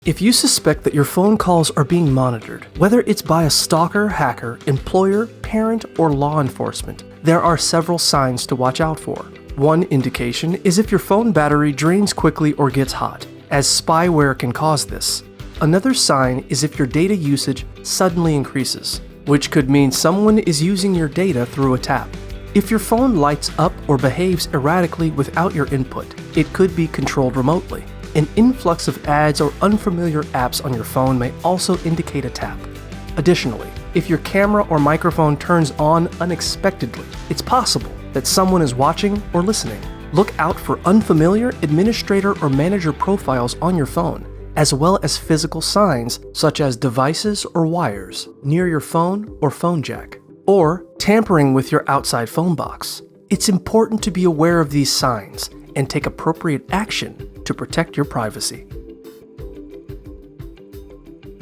If you suspect that your phone calls are being monitored, whether it's by a stalker, hacker, employer, parent, or law enforcement, there are several signs to watch out for. One indication is if your phone battery drains quickly or gets hot, as spyware can cause this. Another sign is if your data usage suddenly increases, which could mean someone is using your data through a tap. If your phone lights up or behaves erratically without your input, it could be controlled remotely. An influx of ads or unfamiliar apps on your phone may also indicate a tap. Additionally, if your camera or microphone turns on unexpectedly, it's possible that someone is watching or listening. Look out for unfamiliar administrator or manager profiles on your phone, as well as physical signs such as devices or wires near your phone or phone jack, or tampering with your outside phone box. It's important to be aware of these signs and take appropriate action to protect your privacy.